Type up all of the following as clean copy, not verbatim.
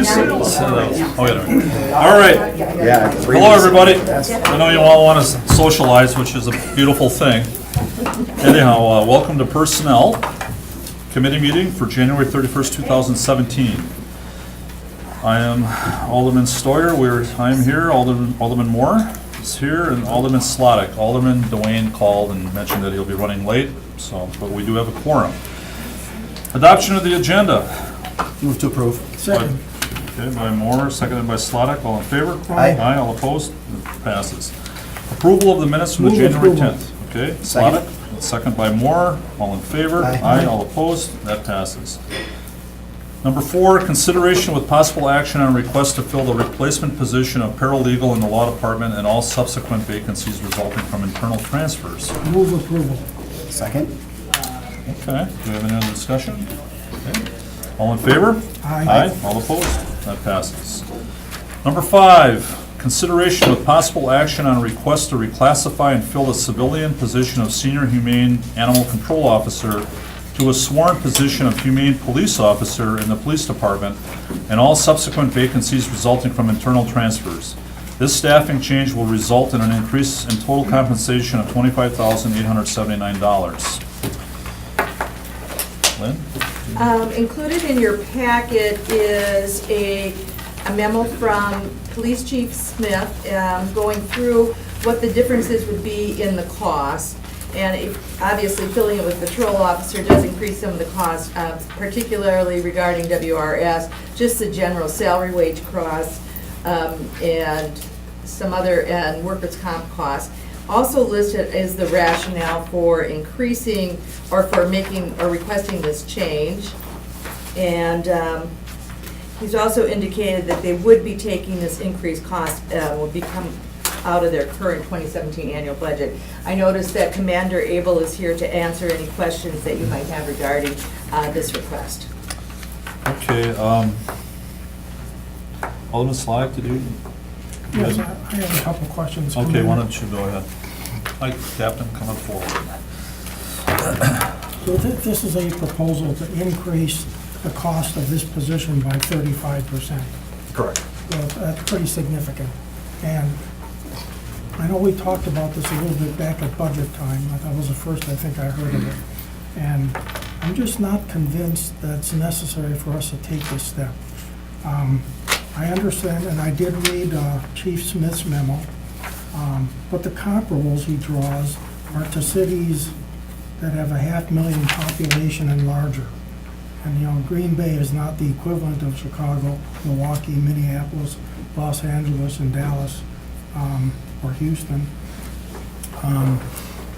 sales. Oh, yeah. All right. Yeah. Hello, everybody. I know you all want to socialize, which is a beautiful thing. Anyhow, welcome to Personnel Committee meeting for January 31st, 2017. I am Alderman Stoyer. I'm here. Alderman Moore is here, and Alderman Slottick. Alderman Dwayne called and mentioned that he'll be running late, but we do have a quorum. Adoption of the agenda. Move to approve. Second. Okay, by Moore, seconded by Slottick. All in favor? Aye. Aye, all opposed? It passes. Approval of the minutes from the Move January approval. 10th. Okay, Second. Slottick, second by Moore. All in favor? Aye. All opposed? That passes. Number 4, consideration with possible action on request to fill the replacement position of paralegal in the law department and all subsequent vacancies resulting from internal transfers. Move approval. Second. Okay, do we have any other discussion? Okay. All in favor? Aye. All opposed? That passes. Number 5, consideration with possible action on request to reclassify and fill the civilian position of Senior Humane Animal Control Officer to a sworn position of Humane Police Officer in the Police Department and all subsequent vacancies resulting from internal transfers. This staffing change will result in an increase in total compensation of $25,879. Lynn? Included in your packet is a memo from Police Chief Smith going through what the differences would be in the cost. And obviously, filling it with patrol officer does increase some of the costs, particularly regarding WRS, just the general salary wage costs, and some other, and workers' comp costs. Also listed is the rationale for increasing, or for making, or requesting this change. And he's also indicated that they would be taking this increased cost, will become out of their current 2017 annual budget. I noticed that Commander Abel is here to answer any questions that you might have regarding this request. Okay, Alderman Slottick, did you? Yes, I have a couple questions. Okay, why don't you go ahead? Hi, Captain, come up forward. So this is a proposal to increase the cost of this position by 35%. Correct. So that's pretty significant. And I know we talked about this a little bit back at budget time. That was the first I think I heard of it. And I'm just not convinced that it's necessary for us to take this step. I understand, and I did read Chief Smith's memo, but the comparables he draws are to cities that have a 500,000 population and larger. And, you know, Green Bay is not the equivalent of Chicago, Milwaukee, Minneapolis, Los Angeles, and Dallas, or Houston. And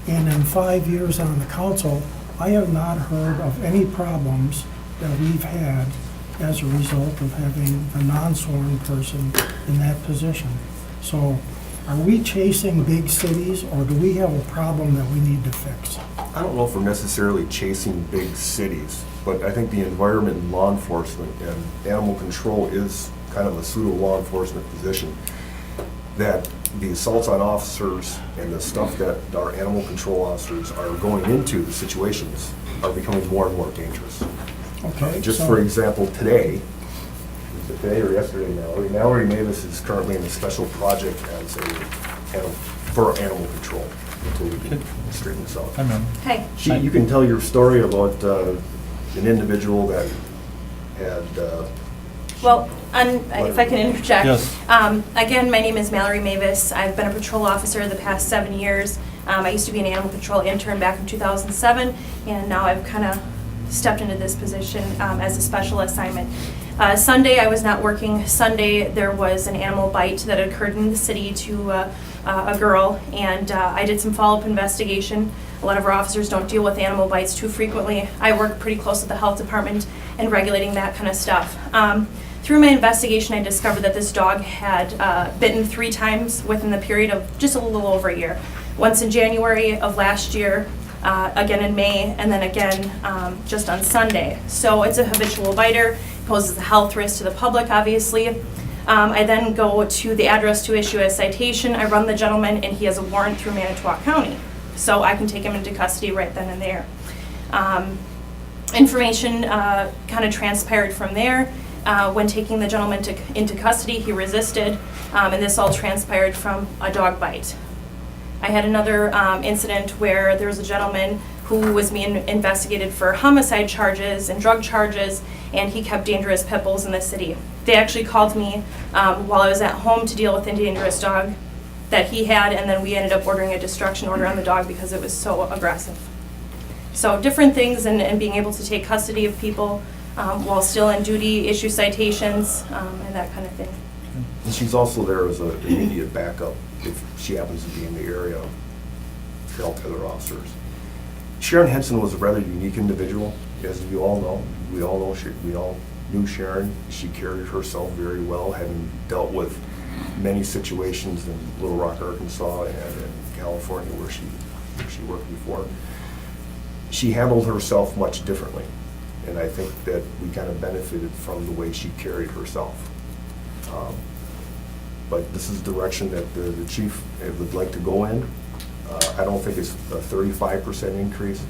in 5 years on the council, I have not heard of any problems that we've had as a result of having a non-sworn person in that position. So are we chasing big cities, or do we have a problem that we need to fix? I don't know if we're necessarily chasing big cities, but I think the environment in law enforcement and animal control is kind of a pseudo law enforcement position. That the assaults on officers and the stuff that our animal control officers are going into, the situations, are becoming more and more dangerous. Okay. Just so- for example, today, was it today or yesterday, Mallory Mavis is currently in a special project as for animal control until we can straighten this out. Hi, ma'am. Hey. You can tell your story about an individual that had, Well, if I can interject. Yes. Again, my name is Mallory Mavis. I've been a patrol officer the past 7 years. I used to be an animal control intern back in 2007, and now I've kind of stepped into this position as a special assignment. Sunday, I was not working. Sunday, there was an animal bite that occurred in the city to a girl, and I did some follow-up investigation. A lot of our officers don't deal with animal bites too frequently. I work pretty close with the health department and regulating that kind of stuff. Through my investigation, I discovered that this dog had bitten 3 times within the period of just a little over a year. Once in January of last year, again in May, and then again just on Sunday. So it's a habitual biter, poses a health risk to the public, obviously. I then go to the address to issue a citation. I run the gentleman, and he has a warrant through Manitowoc County. So I can take him into custody right then and there. Information kind of transpired from there. When taking the gentleman into custody, he resisted, and this all transpired from a dog bite. I had another incident where there was a gentleman who was being investigated for homicide charges and drug charges, and he kept dangerous pit bulls in the city. They actually called me while I was at home to deal with a dangerous dog that he had, and then we ended up ordering a destruction order on the dog because it was so aggressive. So different things, and being able to take custody of people while still in duty, issue citations, and that kind of thing. And she's also there as an immediate backup if she happens to be in the area to help other officers. Sharon Henson was a rather unique individual, as you all know. We all knew Sharon. She carried herself very well, having dealt with many situations in Little Rock, Arkansas, and in California where she worked before. She handled herself much differently, and I think that we kind of benefited from the way she carried herself. But this is the direction that the chief would like to go in. I don't think it's a 35% increase.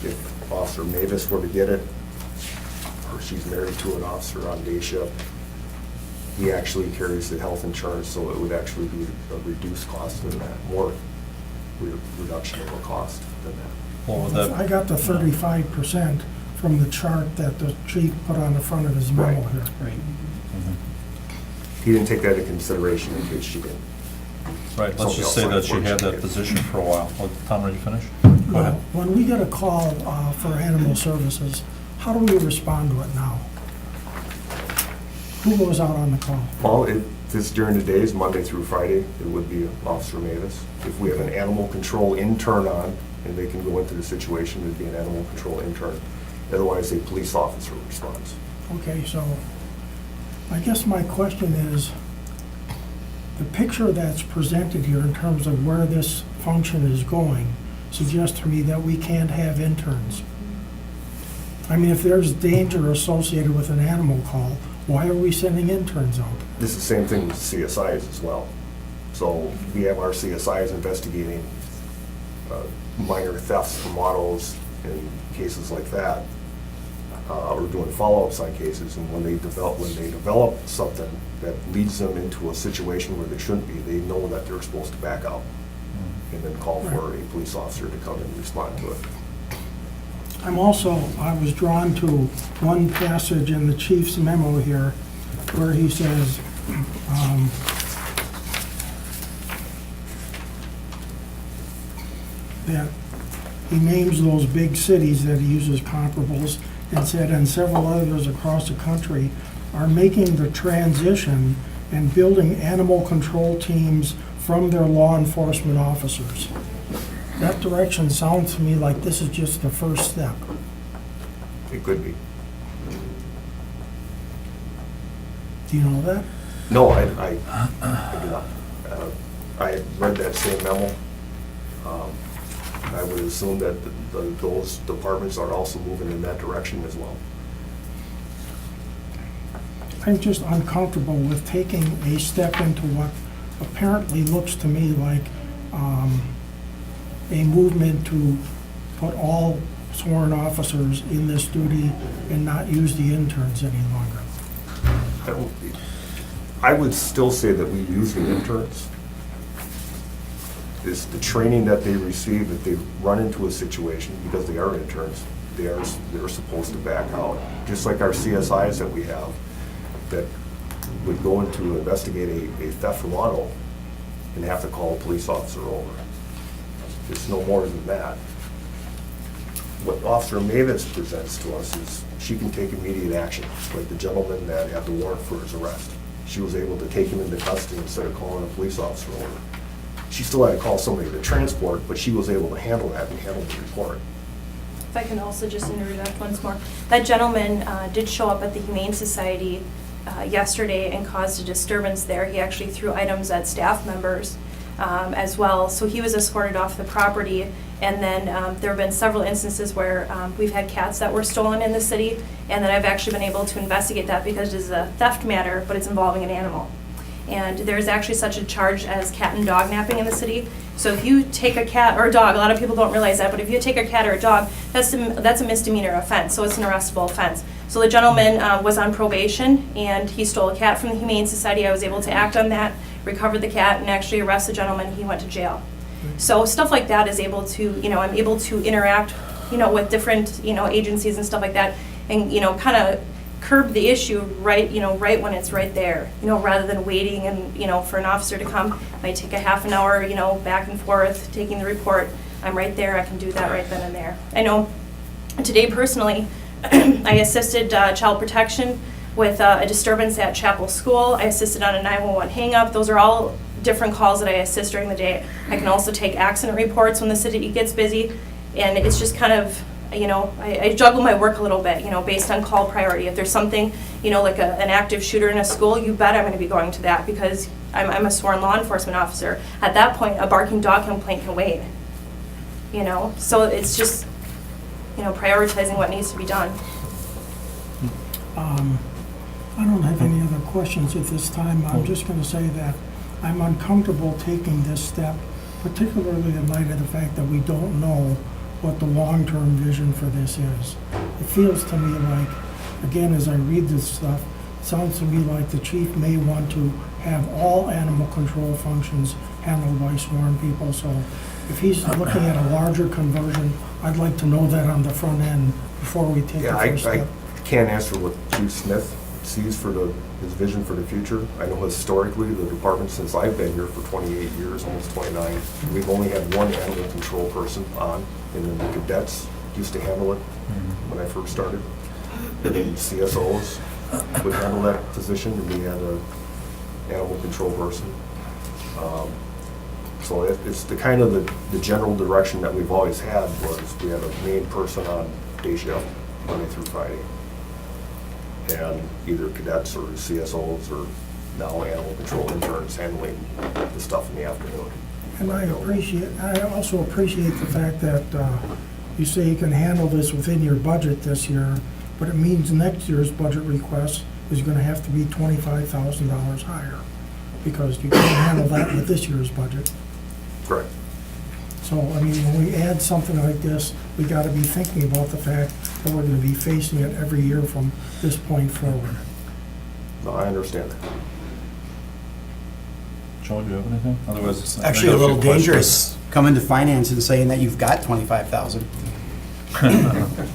If Officer Mavis were to get it, or she's married to an officer on day shift, he actually carries the health insurance, so it would actually be a reduced cost than that, more reduction of a cost than that. What would that? I got the 35% from the chart that the chief put on the front of his memo Right. here. He didn't take that into consideration in case she didn't. Right, let's just say that she had that position for a while. Tom, ready to finish? Go ahead. When we get a call for animal services, how do we respond to it now? Who goes out on the call? Well, if it's during the days, Monday through Friday, it would be Officer Mavis. If we have an animal control intern on, and they can go into the situation, it'd be an animal control intern. Otherwise, a police officer responds. Okay, so I guess my question is, the picture that's presented here in terms of where this function is going suggests to me that we can't have interns. I mean, if there's danger associated with an animal call, why are we sending interns out? This is the same thing with CSIs as well. So we have our CSIs investigating minor thefts from autos and cases like that. Or doing follow-ups on cases, and when they develop something that leads them into a situation where they shouldn't be, they know that they're supposed to back out and then call for a police officer to come and respond to it. I was drawn to one passage in the chief's memo here where he says, that he names those big cities that he uses comparables and said, and several others across the country are making the transition and building animal control teams from their law enforcement officers. That direction sounds to me like this is just the first step. It could be. Do you know that? No, I do not. I read that same memo. I would assume that those departments are also moving in that direction as well. I'm just uncomfortable with taking a step into what apparently looks to me like a movement to put all sworn officers in this duty and not use the interns any longer. I would still say that we use the interns. It's the training that they receive if they run into a situation, because they are interns, they're supposed to back out. Just like our CSIs that we have that would go into investigate a theft from auto and have to call a police officer over. It's no more than that. What Officer Mavis presents to us is she can take immediate action, like the gentleman that had the warrant for his arrest. She was able to take him into custody instead of calling a police officer over. She still had to call somebody to transport, but she was able to handle that and handle the report. If I can also just interject once more. That gentleman did show up at the Humane Society yesterday and caused a disturbance there. He actually threw items at staff members as well. So he was escorted off the property. And then there have been several instances where we've had cats that were stolen in the city, and that I've actually been able to investigate that because it is a theft matter, but it's involving an animal. And there's actually such a charge as cat and dog napping in the city. So if you take a cat or a dog, a lot of people don't realize that, but if you take a cat or a dog, that's a misdemeanor offense, so it's an arrestable offense. So the gentleman was on probation, and he stole a cat from the Humane Society. I was able to act on that, recovered the cat, and actually arrest the gentleman. He went to jail. So stuff like that is able to, I'm able to interact, with different, agencies and stuff like that, and, kind of curb the issue right when it's right there, rather than waiting and, for an officer to come. Might take a half an hour, back and forth, taking the report. I'm right there, I can do that right then and there. I know today personally, I assisted Child Protection with a disturbance at Chapel School. I assisted on a 911 hang-up. Those are all different calls that I assist during the day. I can also take accident reports when the city gets busy, and it's just kind of, I juggle my work a little bit, based on call priority. If there's something, like an active shooter in a school, you bet I'm going to be going to that because I'm a sworn law enforcement officer. At that point, a barking dog complaint can wait, So it's just, prioritizing what needs to be done. I don't have any other questions at this time. I'm just going to say that I'm uncomfortable taking this step, particularly in light of the fact that we don't know what the long-term vision for this is. It feels to me like, again, as I read this stuff, it sounds to me like the chief may want to have all animal control functions handled by sworn people. So if he's looking at a larger conversion, I'd like to know that on the front end before we take the Yeah, first I step. can't answer what Chief Smith sees for his vision for the future. I know historically, the department, since I've been here for 28 years, almost 29, we've only had one animal control person on, and then the cadets used to handle it when I first started. And then CSOs would handle that position, and we had an animal control person. So it's the kind of the general direction that we've always had was we had a main person on day shift, Monday through Friday. And either cadets or CSOs or now animal control interns handling the stuff in the afternoon. And I also appreciate the fact that you say you can handle this within your budget this year, but it means next year's budget request is gonna have to be $25,000 higher, because you can't handle that with this year's budget. Correct. So, I mean, when we add something like this, we gotta be thinking about the fact that we're gonna be facing it every year from this point forward. No, I understand that. Joe, do you have anything? Otherwise, I Actually, got a little few questions. dangerous coming to finance and saying that you've got 25,000.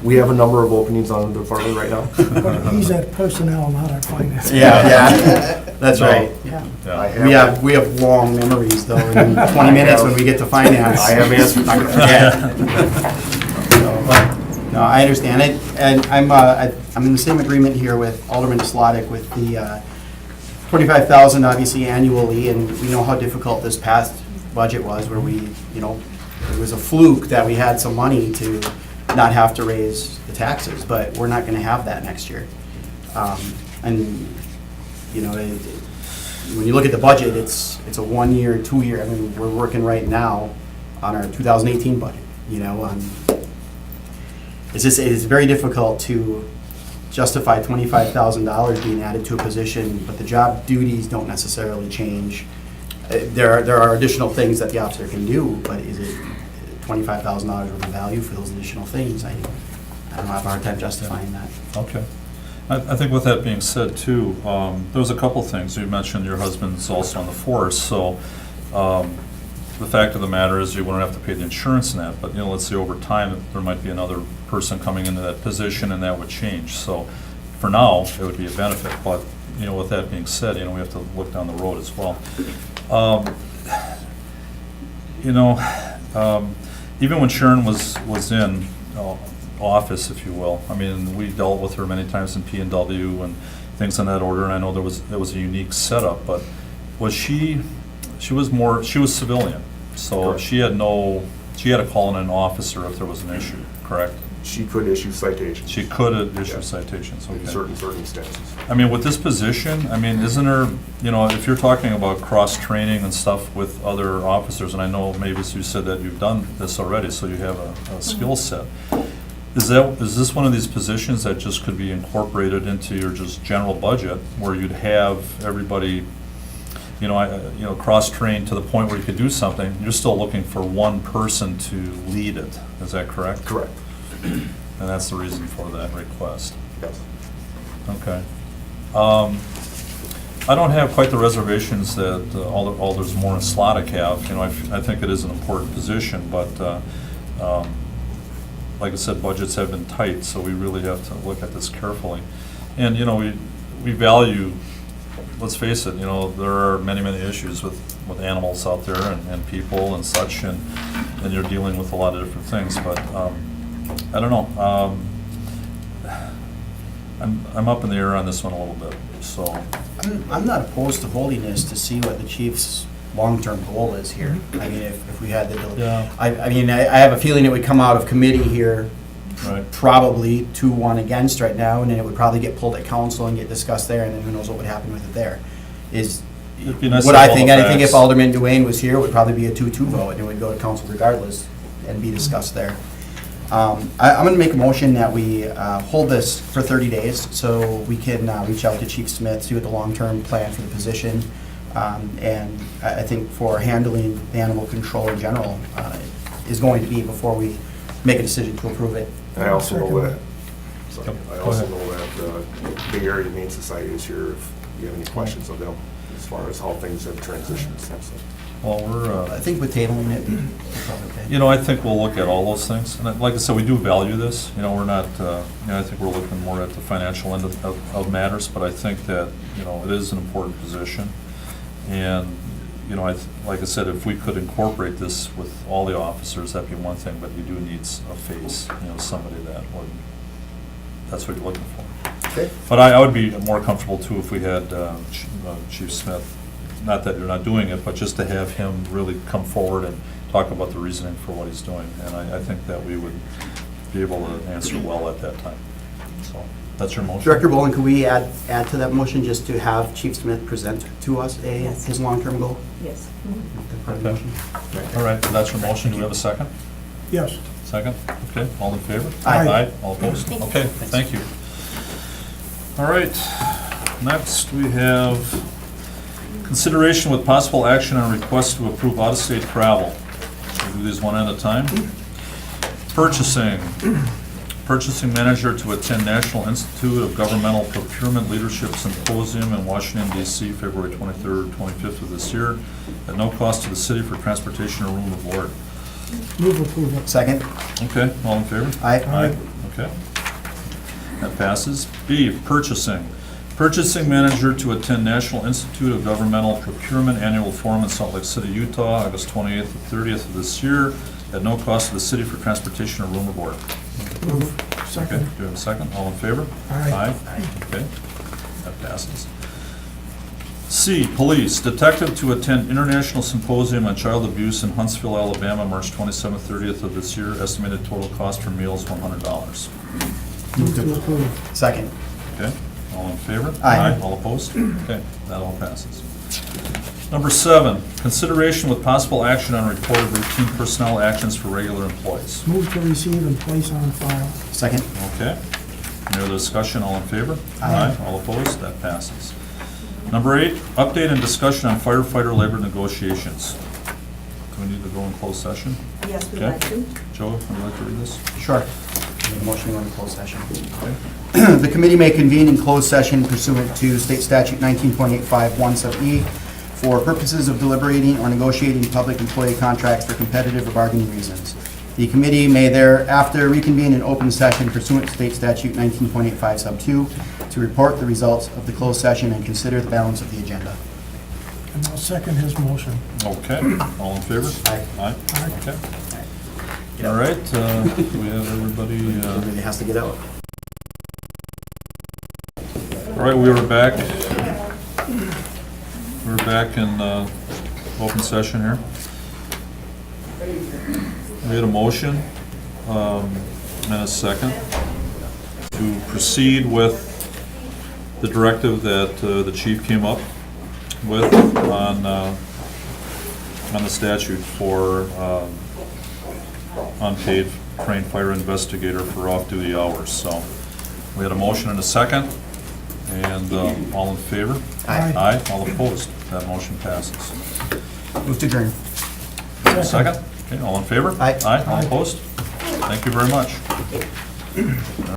We have a number of openings on the department right now. But he's at personnel, not at finance. Yeah, that's No. right. Yeah. We have long memories though, in 20 minutes when we get to finance. I have answers. I forget. So, but, no, I understand it, and I'm in the same agreement here with Alderman Slotnick with the 25,000 obviously annually, and we know how difficult this past budget was, where we, it was a fluke that we had some money to not have to raise the taxes, but we're not going to have that next year. And when you look at the budget, it's a 1 year, 2 year. I mean, we're working right now on our 2018 budget. It's very difficult to justify $25,000 being added to a position, but the job duties don't necessarily change. There are additional things that the officer can do, but is it $25,000 worth of value for those additional things? I don't have a hard time justifying that. Okay. I think with that being said too, there was a couple things. You mentioned your husband's also on the force, so the fact of the matter is you wouldn't have to pay the insurance in that, but let's say over time there might be another person coming into that position and that would change. So for now, it would be a benefit, but with that being said, we have to look down the road as well. Even when Sharon was in office, if you will, I mean, we dealt with her many times in P&W and things in that order, and I know it was a unique setup, but she was civilian, so Correct. she had to call in an officer if there was an issue, correct? She could issue citations. She could issue Yeah. citations, In okay. certain circumstances. I mean, with this position, I mean, isn't there, if you're talking about cross-training and stuff with other officers, and I know maybe you said that you've done this already, so you have a skill set. Is this one of these positions that just could be incorporated into your just general budget, where you'd have everybody, cross-trained to the point where you could do something, you're still looking for one person to lead it. Is that correct? Correct. And that's the reason for that request. Yes. Okay. I don't have quite the reservations that Aldersmore and Slottick have. I think it is an important position, but like I said, budgets have been tight, so we really have to look at this carefully. And, we value, let's face it, there are many, many issues with animals out there and people and such, and you're dealing with a lot of different things, but I don't know. I'm up in the air on this one a little bit, so. I'm not opposed to holding this to see what the chief's long-term goal is here. I mean, if we had the, Yeah. I mean, I have a feeling it would come out of committee here, Right. probably 2-1 against right now, and then it would probably get pulled at council and get discussed there, and then who knows what would happen with it there. It'd be nice What to I have all think, the and I think if facts. Alderman Duane was here, it would probably be a 2-2 vote, and it would go to council regardless and be discussed there. I'm going to make a motion that we hold this for 30 days so we can reach out to Chief Smith, see what the long-term plan for the position, and I think for handling the animal control in general is going to be before we make a decision to approve it. I also know that, Yep, I go also ahead. know that the Bay Area Humane Society is here if you have any questions of them as far as how things have transitioned and stuff. So, Well, I think with tabling it, we're probably okay. I think we'll look at all those things. And like I said, we do value this. We're not, I think we're looking more at the financial end of matters, but I think that, it is an important position. And, like I said, if we could incorporate this with all the officers, that'd be one thing, but you do need a face, somebody that would, that's what you're looking for. Okay. But I would be more comfortable too if we had Chief Smith, not that you're not doing it, but just to have him really come forward and talk about the reasoning for what he's doing. And I think that we would be able to answer well at that time. So, that's your motion? Director Bolin, could we add to that motion just to have Chief Smith present to us Yes. his long-term goal? Yes. That's part of the Okay. motion. All right, that's your motion. Do we have a second? Yes. Second? Okay, all in favor? Aye. All opposed? Thank you. Okay, thank you. All right, next we have consideration with possible action on request to approve out-of-state travel. We'll do these one at a time. Purchasing manager to attend National Institute of Governmental Procurement Leadership Symposium in Washington DC, February 23rd, 25th of this year, at no cost to the city for transportation or room and board. Move approval. Second? Okay, all in favor? Aye. Aye. Okay. That passes. B, purchasing manager to attend National Institute of Governmental Procurement Annual Forum in Salt Lake City, Utah, August 28th to 30th of this year, at no cost to the city for transportation or room or board. Move. Okay, Second. do we have a second? All in favor? Aye. Okay, that passes. C, police, detective to attend International Symposium on Child Abuse in Huntsville, Alabama, March 27th, 30th of this year, estimated total cost for meals, $100. Move to approve. Second. Okay, all in favor? Aye. All opposed? Okay, that all passes. Number 7, consideration with possible action on report of routine personnel actions for regular employees. Move to receive and place on file. Second. Okay, any other discussion, all in favor? Aye. All opposed? That passes. Number 8, update and discussion on firefighter labor negotiations. Do we need to go in closed session? Yes, we'd Okay. like to. Joe, would you like to read this? Sure. Make a motion to go into closed session. Okay. The committee may convene in closed session pursuant to State Statute 19.85 sub E for purposes of deliberating or negotiating public employee contracts for competitive or bargaining reasons. The committee may thereafter reconvene in open session pursuant to State Statute 19.85 sub 2 to report the results of the closed session and consider the balance of the agenda. And I'll second his motion. Okay, all in favor? Aye. Aye, Aye. okay. All right, do we have everybody? Everybody has to get out. All right, we are back. We're back in open session here. We had a motion and a second to proceed with the directive that the chief came up with on the statute for unpaid trained fire investigator for off-duty hours. So we had a motion and a second, and all in favor? Aye. Aye, all opposed? That motion passes. Move to adjourn. Second? Okay, all in favor? Aye. Aye, all opposed? Thank you very much.